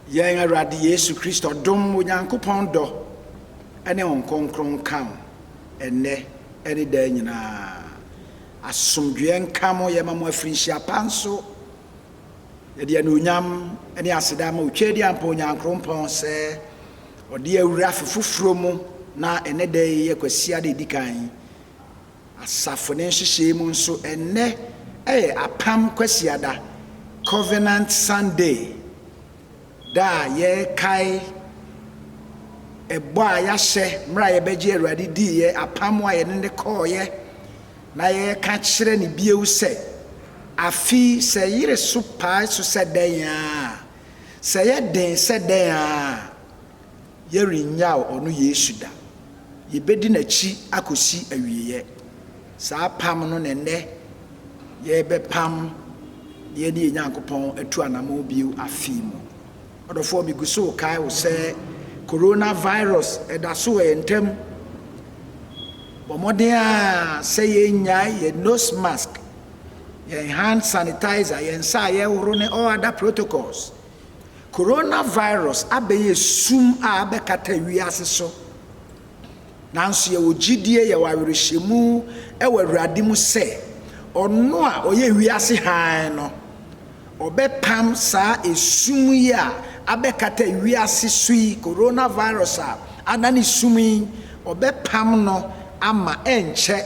Yang Awurade Yesu Kristo dom Onyankopɔn dɔ ene onkonkron kan ene da nyinaa asomdwe nka mo ye ma mo afirinhyia panso ye de anuonyam ene aseda ma otwedi ampa Onyankopɔn sɛ ɔde awura fufuro mu na ene da ye kwasia de dikan asafo ne hyehyɛ mu nso ene apam kwasia da Covenant Sunday da ye kai ebo a yahye mra ye beje Awurade di ye apam a ye ne call ye na ye ka kyerɛ ne biewu sɛ afi sɛ yire so paa so sɛ dan a sɛ ye den sɛ dan a ye rinya ɔno Yesu da ye bedi n'akyi akosi awieye saa pam no ne ye be pam ye ne Nyankopɔn atu anamo biu afi mu odofo mi guso kai wo say coronavirus edaso entem bomoden a say ye nyai ye nose mask ye hand sanitizer ye nsa ye woro ne all other protocols coronavirus abeye sum a abekata wiase so nanso ye ogidie ye wawerehemu e wawurade mu say ono a oye wiase han no obepam sa esum yi a abekata wiase sui coronavirus a anani sumi obepam no ama enche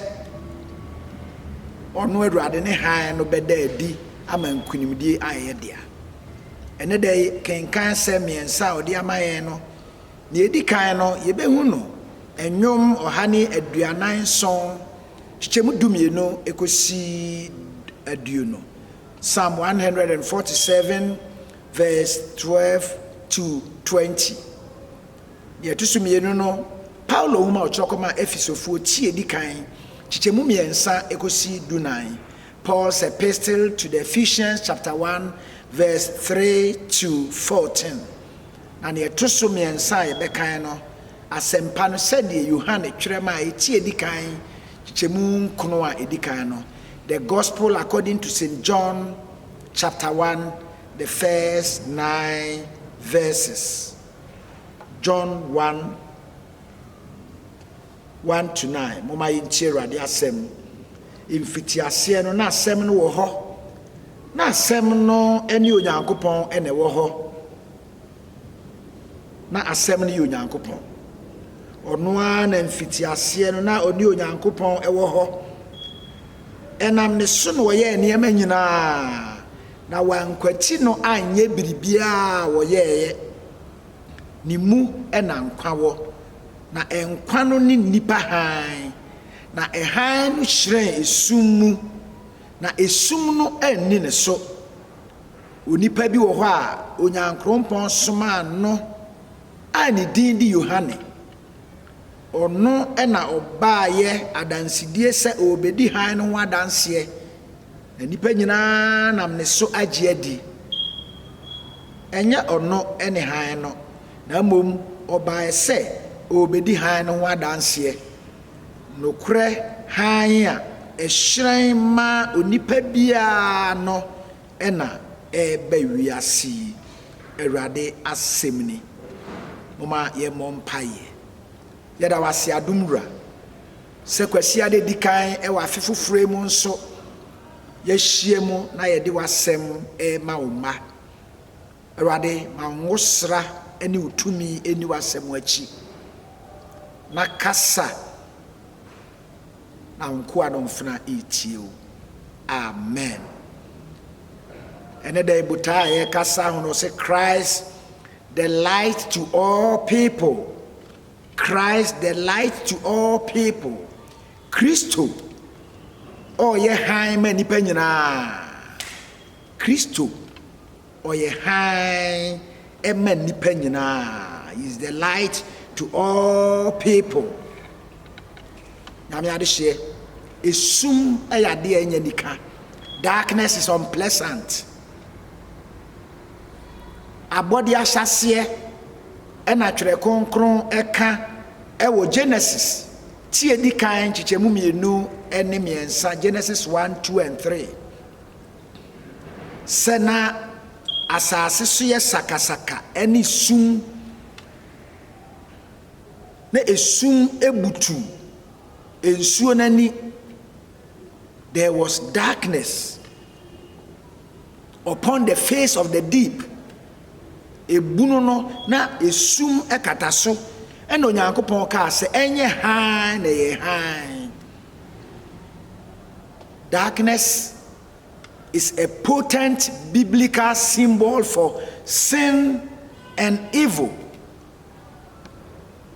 ono Awurade ne han no beda adi ama nkunimdie ayɛ dia ene dɛ kenkan sɛ miensa odi amaye no ne edi kan no yebehu no enwom ɔhane aduanan son kyemu dumienu ekosi aduonu Psalm 147 verse 12 to 20. Yetusumienu no Paulo huma ochokoma Efesofo tie di kan chichemu miensa ekosi dunan. Paul's epistle to the Ephesians chapter 1 verse 3 to 14. And yetusumiensa yebekan no asempa no sɛdeɛ Yohane twerɛma a etie di kan chichemu nkono a edi kan no. The Gospel according to St. John chapter 1, the first 9 verses. John 1, 1 to 9. Moma yintie Awurade asɛm. Imfitiaseɛ no na asɛm no wɔ hɔ. Na asɛm no ɛne Onyankopɔn ɛna ɛwɔ hɔ. Na asɛm no yɛ Onyankopɔn. Ɔno ara na mfitiaseɛ no na ɔne Onyankopɔn ɛwɔ hɔ. Enam ne so no ye nneɛma nyinaa na wankwati no anye biribia wo ye ni mu ena nkwa wo na enkwa no ni nipa han na ehan no hyerɛn esum mu na esum no enni ne so onipa bi wo hɔ a Onyankopɔn soma no a ne din di Yohane ono ena obaye adansidie se obedi han no adanse na nipa nyina nam ne so agye adi enye ono ene han no na mom obaye se obedi han no adanse nokure han a ehyiran ma onipa bia no ena eba wiase Awurade asemni moma ye mompaye yada wasi adumra se kwasia de dikan e wa fefufure mu nso ya hie mu na ye de wasem e ma oma Awurade ma nwosra eni utumi eni wasem achi na kasa na nko adomfna etio amen ene da ibuta ye kasa hono se Christ the light to all people. Christ the light to all people. Christo o ye han ma nipa nyina. Christo o ye han e ma nipa nyina. He is the light to all people. Nyame ade hye esum ayade anya nika. Darkness is unpleasant. Abodi ahyase ena twere konkron eka ewo Genesis tie di kan chichemu mienu ene miensa Genesis 1, 2 and 3 sena asase so yɛ sakasaka ɛne sum na esum ebutu ensuo nani. There was darkness upon the face of the deep. Ebunu no na esum ekata so ɛna Onyankopɔn kaa sɛ ɛnyɛ hann na yɛ hann. Darkness is a potent biblical symbol for sin and evil,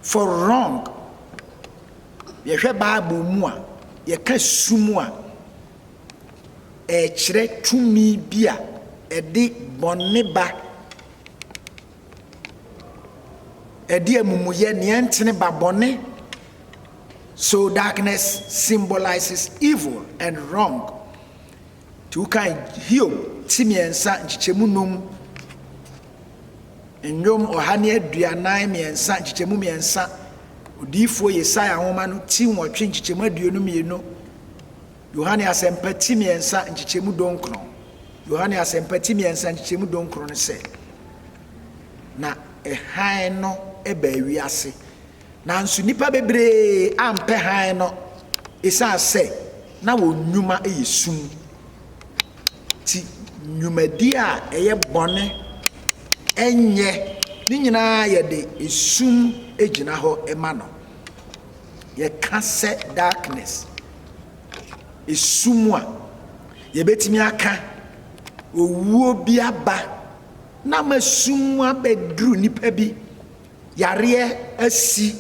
for wrong. Yɛhwɛ Bible mu a yɛka sum a ɛkyerɛ tumi bi a ɛde bɔne ba, ɛde amumuyɛ nea ɛntene ba bɔne. So darkness symbolizes evil and wrong. To kind Hiob timiensa nchichemu num Nyom ɔhane aduanan miensa nchichemu miensa Odiifo Yesaya nhoma no ti nwɔtwe nchichemu aduonu mienu Yohane asɛmpa ti miensa nchichemu donkron Yohane asɛmpa ti miensa nchichemu donkron ne sɛ na ɛhan no ɛba wiase nanso nipa bebree ampɛ han no ɛsan sɛ na wɔ nnwuma ɛyɛ sum ti nnwumadi a ɛyɛ bɔne ɛnyɛ ne nyinaa yɛde esum egyina hɔ ɛma no yɛka sɛ darkness esum a yɛbɛtumi aka owuo bi aba na ma sum abɛduru nipa bi yareɛ asi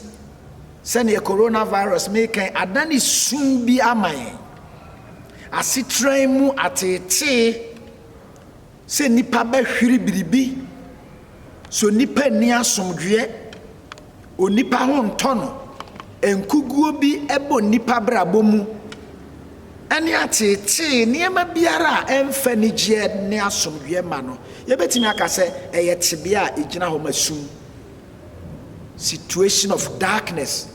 sɛnea coronavirus mekan adane sum bi ama yɛn asetran mu atete sɛ nipa bɛhwiri biribi so nipa ni asomdwe onipa ho ntɔ no enkuguo bi ɛbɔ nipa brabɔ mu ɛne atete nneɛma biara a ɛmfa ni gye ne asomdwe ma no yɛbɛtumi aka sɛ ɛyɛ tebea a ɛgyina hɔ ma sum situation of darkness.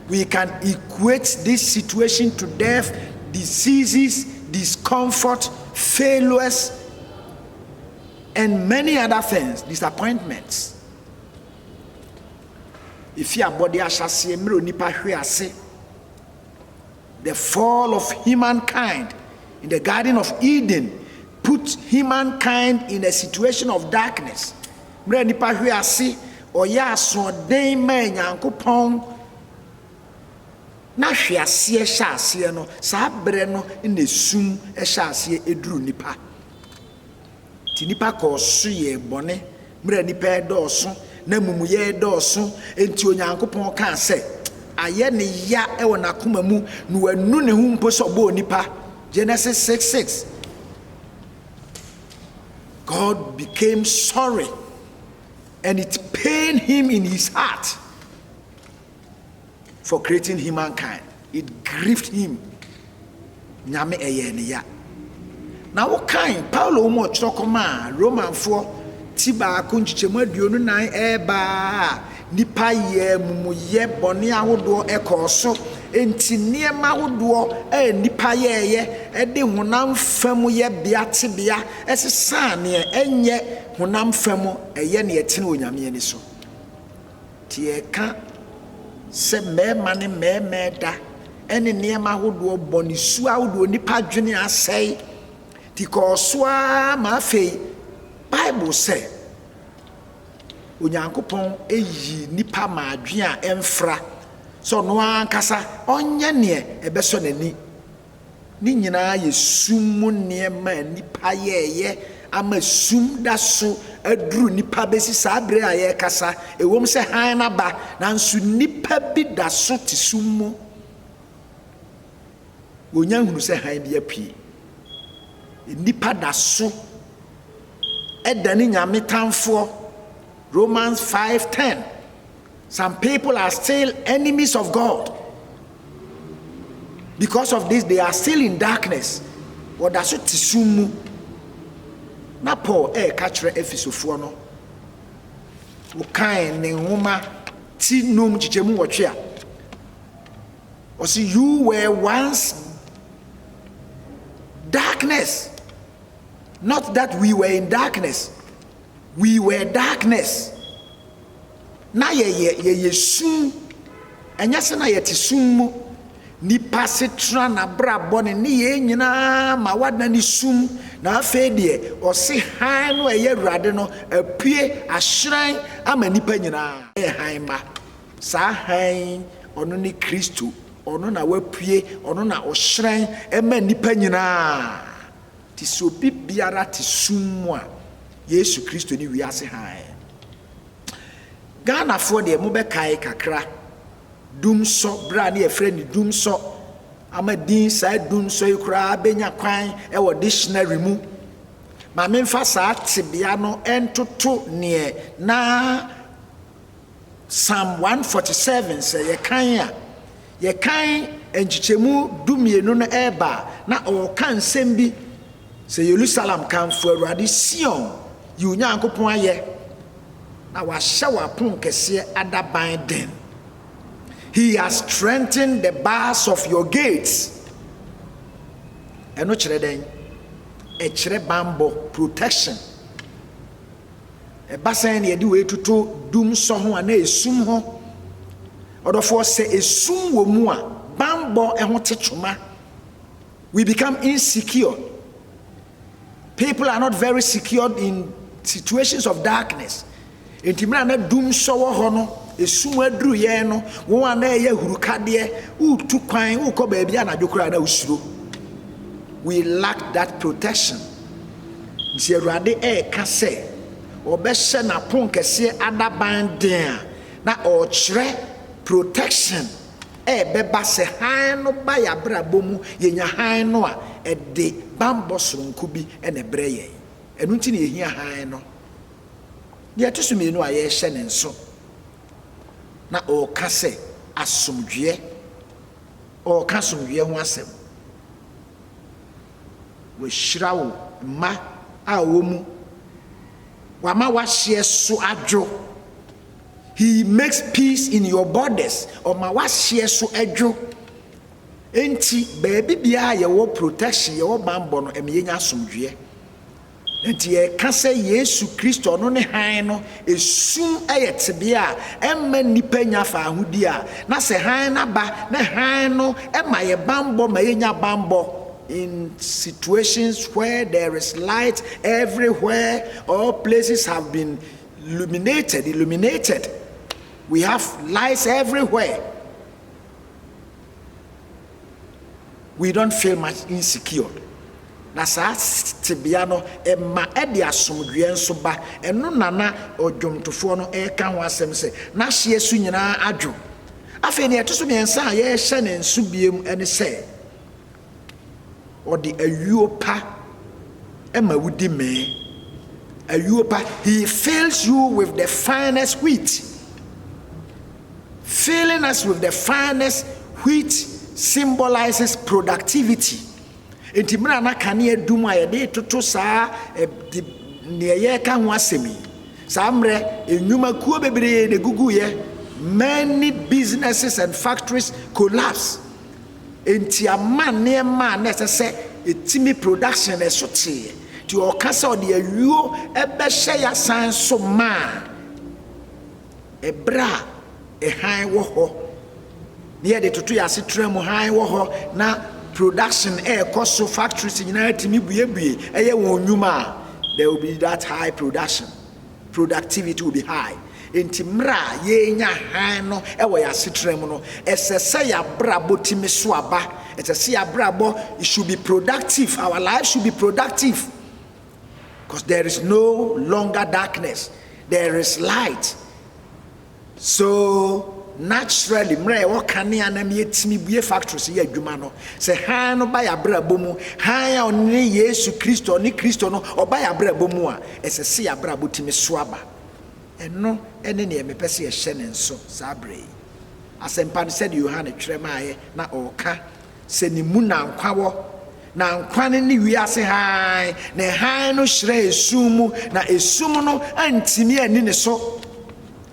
We can equate this situation to death, diseases, discomfort, failures, and many other things, disappointments. If your body the fall of humankind in the Garden of Eden put humankind in a situation of darkness. Oya asoden ma Nyankopɔn na hweaseɛ hyɛaseɛ no saa brɛ no na sum hyɛaseɛ eduru nipa ti nipa kɔɔso yɛ bɔne mmerɛ nipa ɛdɔɔso na mumuyɛ ɛdɔɔso enti Onyankopɔn kaa sɛ ayɛ ne ya ɛwɔ n'akoma mu na wanu ne ho mpo sɛ ɔbɔ nipa. Genesis 6:6. God became sorry and it pained him in his heart for creating humankind. It grieved him. Nyame eye ne ya. Na wo kan Paulo mo chokoma Roman 4 tiba akunchichemu aduonu nan eba nipa ye mumuye bone ahodo ekoso enti niema ahodo nipa ye de honam fam ye biate bia esesa ne enye honam fam eye ne yetene onyame ani so tie ka se mema ne memeda ene niema ahodo bone su ahodo nipa dwene asai tikoso ma afei Bible say Onyankopɔn eyi nipa ma adwen a emfra so no ankasa onye ne ebeso nani ni nyinaa ye sum ne ma nipa ye ama sum da so aduru nipa besi sabre a ye kasa ewom se han na ba nanso nipa bi da so ti sum mu wonya hunu se han bi apie nipa da so edani nyame tamfo. Romans 5:10. Some people are still enemies of God. Because of this, they are still in darkness. Or that's what tisumu. Na Paul kachre Efesofo no. Ukain ne homa ti num chichemu wotwe a. Or see, you were once darkness. Not that we were in darkness. We were darkness. Na ye sum. Enya se na ye te sum mu. Nipa setra na brabɔ ne ye nyina ma wadna ni sum na afa de o se han no ɛyɛ Awurade no apue ahyeran ama nipa nyina han ma sa han ɔno ni Kristo ɔno na wapue ɔno na ɔhyerɛn ɛma nipa nyina ti so biara te sum mu a Yesu Kristo ni wiase han Ghana fo de mo bɛkae kakra dum so bra ne efre ni dum so ama din sa dum so ikura benya kwan e wo dictionary mu ma memfa sa tibia no entoto ne na Psalm 147 say ye kan enchichemu dumienu no eba na o kan sembi say Jerusalem kan fo Awurade Sion yi Onyankopon aye na wa hye wa pon kese adaban den. He has strengthened the bars of your gates. Eno chere den e chere bambo protection. E basan ye di we tutu dum so ho ana esum ho. Odofo se esum wo mu a bambo e ho tetwoma. We become insecure. People are not very secure in situations of darkness. Intimra na dum so wo ho no esum aduru ye no wo ana ye hurukade utu kwan wo ko ba bia na dwokura na usuro. We lack that protection. Nti Awurade ka se obehye na pon kese adaban den na o kire protection beba se han no ba ya brabo mu yenya han no a de bambo soronko bi na bre ye enu nti na ehia han no de atosumi no a ye hye ne nso na o kase asomdwe o kasomdwe ho asem we shirawo ma a wo mu wa ma wa hye so adwo. He makes peace in your borders o ma wa hye so adwo enti baby bia ye wo protection ye wo bambo no emyenya asomdwe enti ye ka se Yesu Kristo no ne han no esum ayetebe a emma nipa nya fa ahudi a na se han na ba na han no emma ye bambo ma yenya bambo in situations where there is light everywhere. All places have been illuminated. We have lights everywhere. We don't feel much insecure. Na sa tibia no ma ede asomdwe nso ba eno nana odwomtofo no ka ho asem se na hye su nyina adwo afi ne etoso miensa a ye hye ne nso biem ene se odi ayuopa ma wudi me ayuopa. He fills you with the finest wheat. Filling us with the finest wheat symbolizes productivity. Intimra na kane adum a ye de toto saa ne ye ka ho asemi saa mre enwuma kuo bebre de gugu ye. Many businesses and factories collapse. Enti amane ma na se etimi production e so tie ti o kasa o de awuo ebe hye ya san so ma ebra e han wo ho ne de toto ya setra mu han wo ho na production koso factories nyina timi buebue eye won nwuma there will be that high production. Productivity will be high. Enti mra ye nya han no ewo ya setrem no esese ya brabo timi so aba esese ya brabo it should be productive. Our life should be productive because there is no longer darkness, there is light. So naturally mra e kane anam yetimi bue factories ye adwuma no se han no ba ya brabo mu han ya oni Yesu Kristo oni Kristo no oba ya brabo mu a esese ya brabo timi so aba eno ene ne me pese ye hye ne nso sabre asempa said Yohane twremaye na oka se ni mu na nkwa wo na nkwa ne ni wiase han ne han no hyre esumu na esumu no antimi ani ne so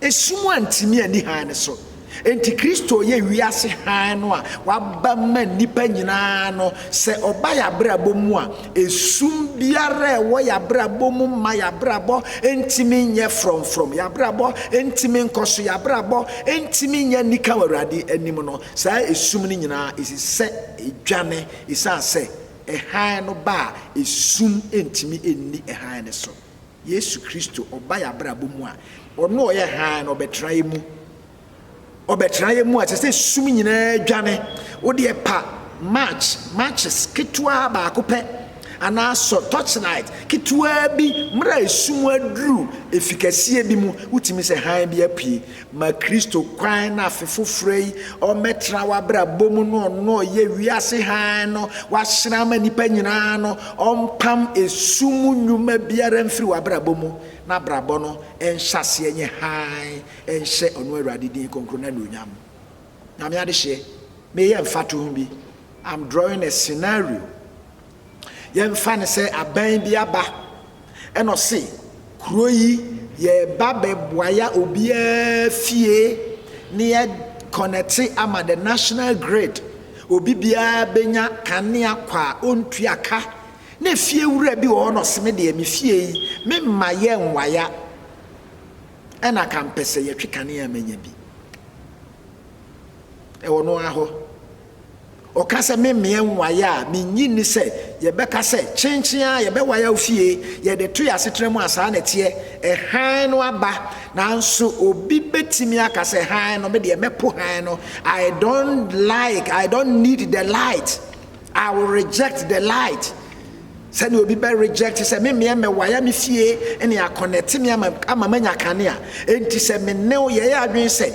esumu antimi ani han ne so enti Kristo ye wiase han no a waba ma nipa nyina no se oba ya brabo mu a esum biara wo ya brabo mu ma ya brabo entimi nye from ya brabo entimi nkoso ya brabo entimi nya nika warade anim no sa esum ni nyina isi se edwane isa se han no ba esum entimi enni han ne so Yesu Kristo oba ya brabo mu a ono ye han no betraye mu obetraye mu a se sum nyina dwane wo de pa matches kitwa ba akopɛ ana so torchlight kitwa bi mra sum aduru efikasie bi mu utimi se han bi apie ma Kristo kwan na afefofrei o metra wa bra bomu no ye wiase han no wa hyira ma nipa nyina no ompam esum nnwuma biara mfiri wa bra bomu na brabo no enhyase enye han enhye ono awurade din konkro na nonyam na me ade hye me ye mfato hu bi I'm drawing a scenario yemfa ne se aban bi aba eno se kuro yi ye ba beboaya obia fie ne ye connect ama the national grid obi bia benya kanea kwa ontuaka na fie wura bi wo no se me de me fie yi me maye nwaya ena kampese ye twekane amanya bi e wono aho o kase me nwaya me nyini se ye beka se chenchia ye be waya ofie ye de to ya setremu asa na tie e han no aba nanso obi betimi aka se han no me de mepo han no I don't need the light, I will reject the light. Sani obi be reject se me waya me fie ene ya connect me ama manya kanea enti se me ne o ye adwen se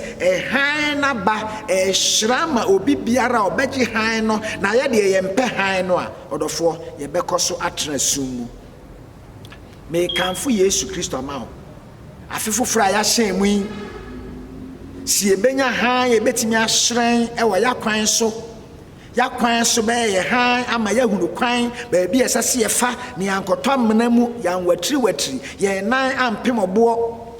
han na ba shrama obi biara obeji han no na ye de ye mpe han no a odofo ye bekoso atra sumu me kanfo Yesu Kristo ma ho afefofra ya hyen mu si ebenya han ye betimi ahyen e wo ya kwan so ya kwan so be ye han ama ya hunu kwan ba bi esase ye fa ne ankoto amena mu ya watri ye nan ampem obo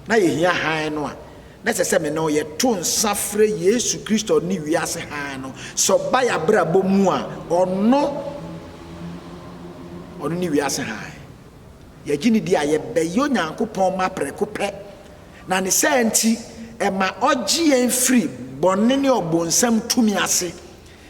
na ye hia han no a na sese me no ye to nsafre Yesu Kristo ni wiase han no so ba ya brabo mu a ono ni wiase han ye gini di a ye be yo nyankopon ma prekopɛ na ne senti e ma ogye en free bonne ne obonsam tumi ase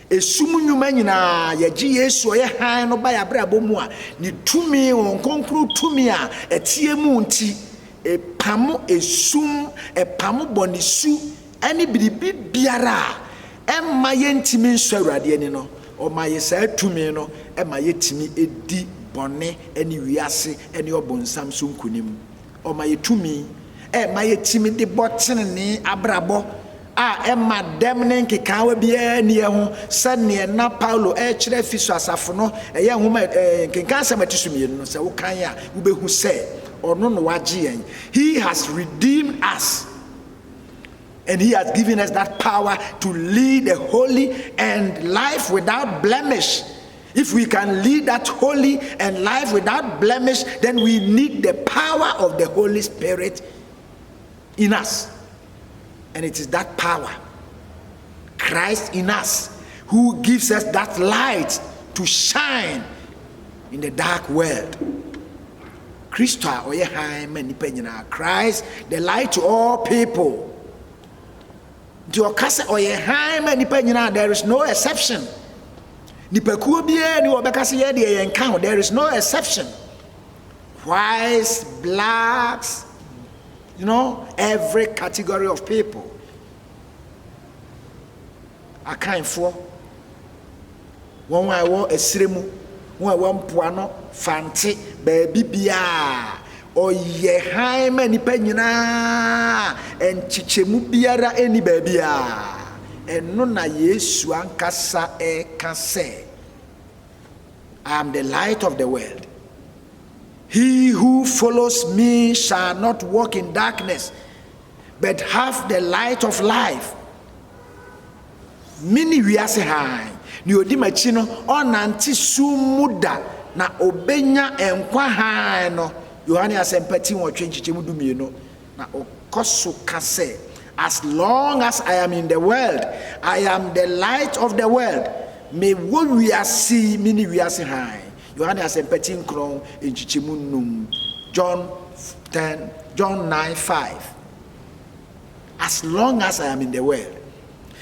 esum nnwuma nyina yagye Yesu oye han no ba ya brabo mu a ne tumi won konkro tumi a etie mu nti epamo esum epamo bonisu ani biribi biara emma yentimi nso awurade ani no o ma ye sa tumi no emma yetimi edi bone ani wiase ani obonsam so nkunim o ma ye tumi ma yetimi de botene abrabo emma demnen ke kawa bia ne ho sane na Paulo kire fiso asafo no ye homa kenkan samatisumie no se wo kan a wo behu se ono no wagye yen. He has redeemed us and he has given us that power to lead a holy and life without blemish. If we can lead that holy and life without blemish, then we need the power of the Holy Spirit in us. And it is that power, Christ in us, who gives us that light to shine in the dark world. Christ, the light to all people. There is no exception. There is no exception. Whites, blacks, every category of people. I kind for one I want a srimu, one I want puano, fancy, baby bia, or ye high many penina, and chichemu biara any baby. And nona Yesu ankasa can say, I am the light of the world. He who follows me shall not walk in darkness, but have the light of life. Mini wiase hai ni odi machi no onanti sumuda na obenya enkwa hai no Yohane asempati wo twenchiche mudumie no na okoso kase As long as I am in the world, I am the light of the world. Me wo wiase mini wiase han. Yohane asempati nkron enchichemu num. John 9:5. As long as I am in the world.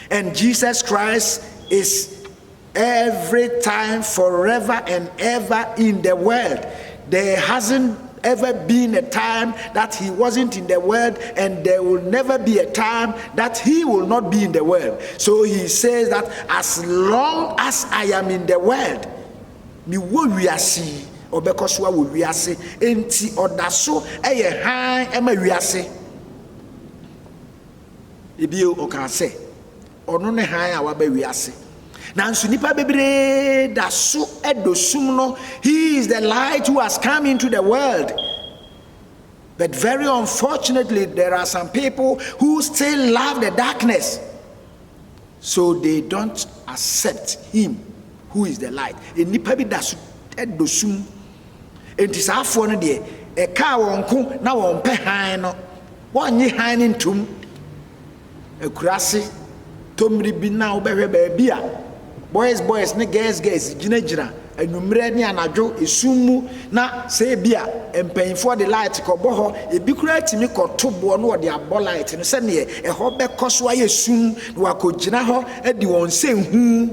And Jesus Christ is every time, forever and ever in the world. There hasn't ever been a time that he wasn't in the world, and there will never be a time that he will not be in the world. So he says that as long as I am in the world, mi wo wiase obekoswa wo wiase enti odaso eye han ema wiase ebio o kan se ono ne han a waba wiase nanso nipa bebre daso edosum no. He is the light who has come into the world. But very unfortunately, there are some people who still love the darkness, so they don't accept him who is the light. Nipa bi daso edosum enti saafo no de e ka won ko na won pe han no wonye han ni ntum akurase tomri bi na obehwe ba bia boys ne girls gina anumre ne anadwo esummu na se bia empanfo de light ko boho ebi kura timi ko tobo no de abo light no se ne e ho be koso aye sum no akogina ho edi won se hu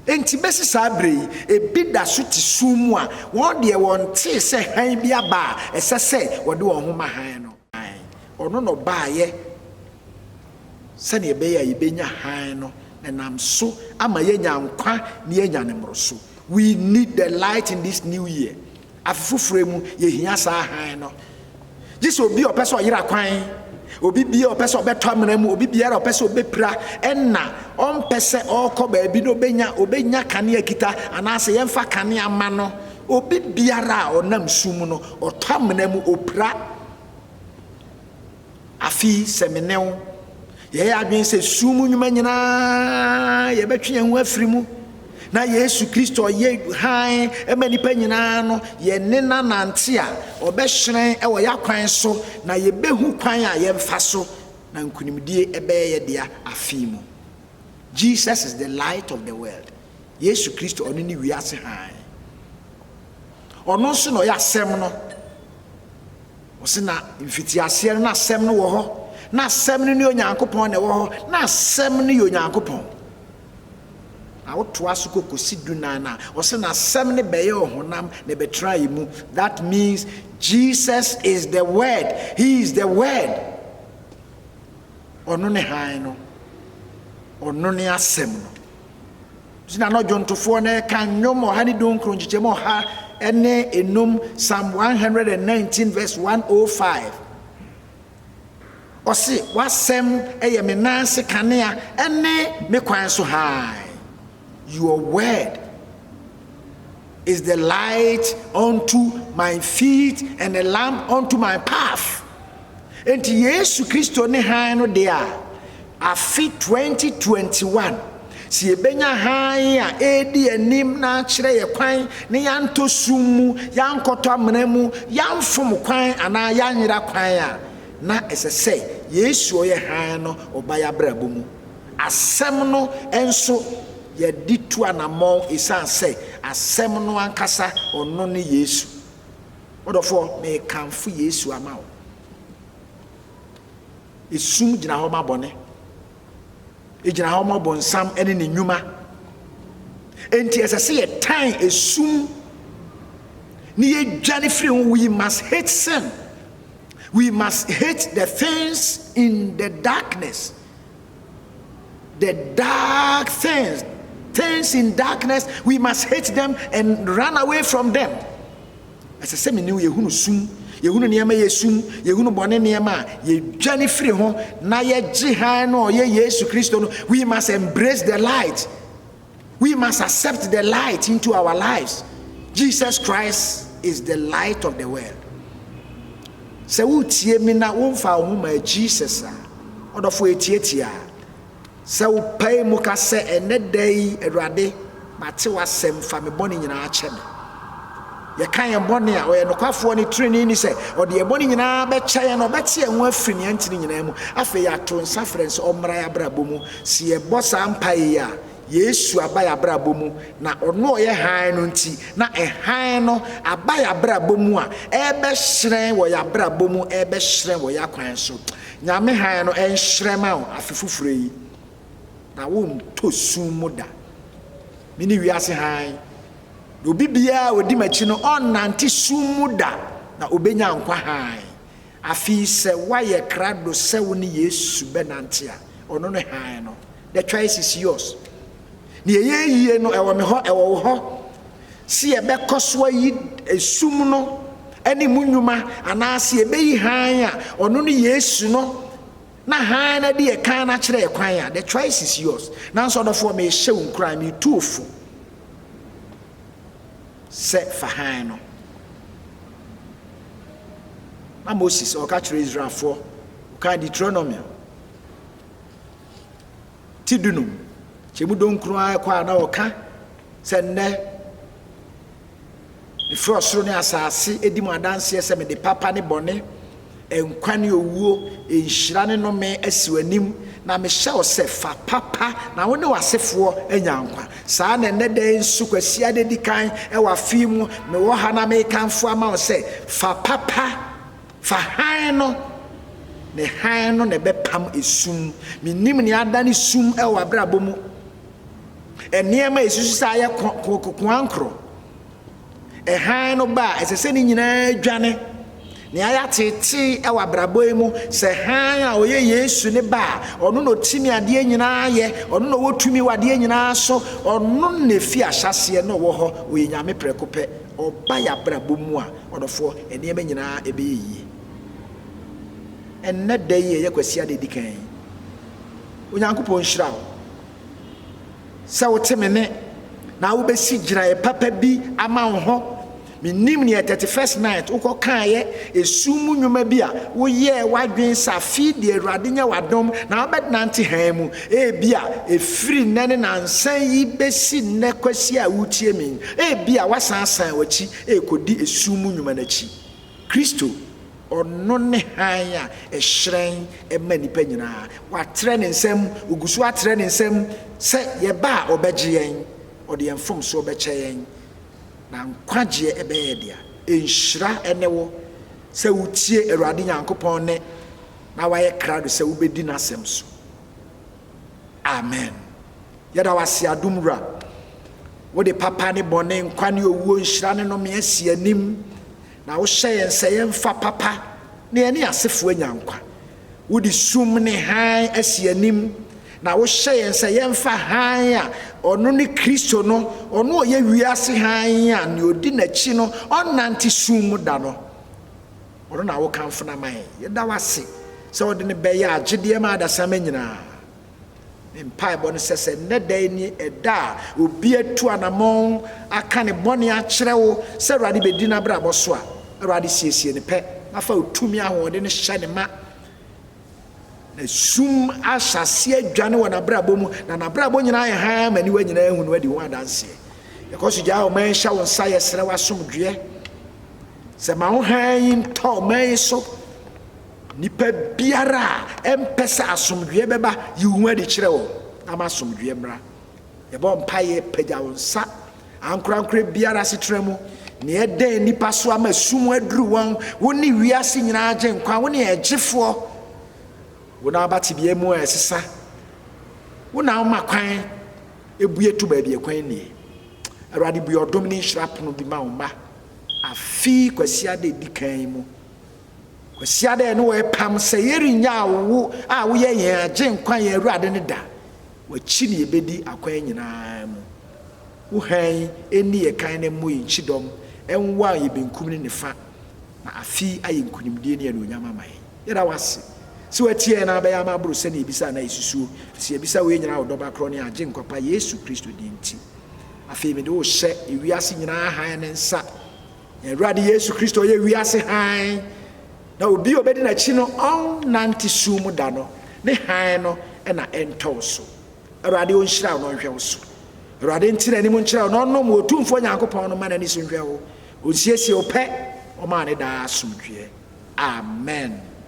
enti besi sabre ebi da so ti sumu a won de won te se han bia ba esese wode won homa han no ono no baaye se ne be ya ibenya han no enam so ama yenya nkwa ne yenya ne mroso. We need the light in this new year. Afufure mu ye hia sa han no Jesus obi opeso yira kwan obi bia opeso beto amena mu obi bia opeso obepra enna ompese okọ ba bi no obenya kane akita anase yemfa kane ama no obi biara onam sum no oto amena mu opra afi semenew ye adwen se sum nyuma nyina ye betwe hu afiri mu na Yesu Kristo ye han emanipa nyina no ye nena nante a obehweren e wo yakwan so na ye behu kwan a ye mfa so na nkunimdie ebe ye dia afimu. Jesus is the light of the world. Yesu Kristo oni ni wiase han ono so no ya sem no o se na mfitiase na sem no wo ho na sem no ni Onyankopon na wo ho na sem no ni Onyankopon na woto asuko kosi dunana o se na sem ne beye ohonam ne betra yimu. That means Jesus is the word. He is the word. Ono ne han no ono ne asem no sina no jontofo na kan nyomo ha ni don kronjichemo ha ene enum Psalm 119 verse 105 osi wasem eye me nanse kanea ene me kwan so ha. Your word is the light unto my feet and a lamp unto my path. And Yesu Kristo ne han no de a afi 2021 si ebenya han a edi anim na kire ye kwan ne yanto sumu yankoto amena mu yanfom kwan ana yanyira kwan a na esese Yesu oye han no obaya brabo mu asem no enso ye ditu anamon isan say asem no ankasa ono ne Yesu. Odofo me kanfu Yesu ama wo esum gina ho mabone ejina ho mabonsam ene ne nyuma enti esese ye tan esum ni ye dwane free. We must hate sin. We must hate the things in the darkness, the dark things in darkness. We must hate them and run away from them. As I say, me new yehunu sum, yehunu niyama yesum, yehunu bone niyama ye dwane free ho na ye jihan no ye Yesu Kristo no. We must embrace the light. We must accept the light into our lives. Jesus Christ is the light of the world. Se wo tie mi na wo mfa wo ma Jesus a odofo etietia se wo pai mu ka se ene dai Awurade mate wasem fa me bone nyina ache me ye kan ye bone a oye nokwafo ne training ni se ode ye bone nyina be kyaye no beti ye ho afiri ne antini nyina mu afa ya to nsa friends omra ya brabo mu si ye bosa mpaye ya Yesu abaya brabo mu na ono ye han no nti na han no abaya brabo mu a ebe hyerɛn wo ya brabo mu ebe hyerɛn wo ya kwan so nyame han no enhyerɛn ma wo afefufure yi na wo mto sum mu da mini wiase han obi bia odi machi no onnante sum mu da na obenya nkwa han afi se waye krado se wo ni Yesu benante a ono no han no the choice is yours ni yeye no ewo me ho ewo ho si ebe koso yi esum no ani munwuma anase ebe yi han a ono no Yesu no na han na de kan na kire kwan a the choice is yours na so odofo me hye unkura me tuofu se fa han no na Moses o ka kire Israel for ka Deuteronomy tidunum chemu don kura kwa na o ka se nne ifro soro ne asase edimu adanse se me de papa ne bone enkwane owuo enhyira ne no me asiwanim na me hye o se fa papa na wo ne wasefo anyankwa saa na ne de nsu kwasia de dikan e wa fi mu me wo ha na me kanfo ama o se fa papa fa han no ne han no ne bepam esum minim ne adane sum e wa brabo mu eniema esusu sa ye kwankro e han no ba esese ni nyina dwane ne aya tete e wa brabo mu se han a oye Yesu ne ba ono no timi ade nyina ye ono no wotumi wade nyina so ono ne fi ahyase no wo ho oye nyame prekope oba ya brabo mu a odofo eniema nyina ebe yi enne da ye kwasia de dikan onyankopon hyira wo sa woteme ne na wo besi gira ye papa bi ama wo ho minim ne 31st night uko kan ye esum nwuma bi a wo ye wadwen safi de Awurade nya wadom na obed nante han mu e bi a efiri nene na nsan yi besi ne kwasi a wutie min e bi a wasansan wachi e kodi esum nwuma na chi Kristo ono ne han a ehyerɛn ema nipa nyina wa tre ne nsam ogusu atre ne nsam se ye ba obegye yen ode yemfom so obekye yen na nkwagye ebe ye dia enhyira enewo se wutie Awurade Nyankopɔn ne na waye krado se wobedi nasem so amen yada wase adumra wo de papa ne bone nkwane owuo nhyira ne no me asi anim na wo hye yen se yen fa papa ne ene asefo anyankwa wo di sum ne han asi anim na wo hye yen se yen fa han a ono ne Kristo no ono ye wiase han a ne odi na chi no onante sum da no ono na wo kanfo na man ye da wase se wo de ne be ya agede ma da sama nyina mpai bo no sese ne dai ni eda obi atu anamon aka ne bone a kyerɛwo se Awurade bedi na bra boso a Awurade siesie ne pɛ afa otumi ahode ne hye ne ma na sum asase adwane wɔ na bra bomu na bra bo nyina yɛ ha mani wa nyina hu no wadi ho adanse yɛkɔso gya o man hya wo nsa yɛ srɛ wasomdwe se ma ho han to man so nipa biara empesa asomdwe beba yiwu adi kyerɛ wo ama asomdwe mra yɛbɔ mpaye pagya wo nsa ankorankora biara setremu ne eden nipa so ama sum aduru won woni wiase nyina agye nkwa woni egyefo wona abati bia mu esesa wona makwan ebue tu ba bia kwan nie Awurade bua odom ne nhirapono bi ma wo ma afi kwasia de dikan mu kwasia de no we pam se yerinya wo a wo ye yen agye nkwa ye Awurade ne da wachi ne ebedi akwan nyina mu wo han eni ye kan ne mu yinchidom enwa ye benkum ne nefa na afi aye nkunimdie ne anonyama man yeda wase si watie na ba ya ma bro se ne ebisa na isusuo si ebisa we nyina wo doba kro ne agye nkwapa Yesu Kristo di nti afi me de wo hye ewiase nyina han ne nsa Awurade Yesu Kristo ye wiase han na obi obedi na chi no on nanti sum da no ne han no e na ento so Awurade on hyira no nhwe wo so Awurade ntira ni mu nkyira no no mo otumfo Nyankopɔn no mana ni so nhwe wo onsiesie opɛ ɔma ne daa asomdwoeɛ amen.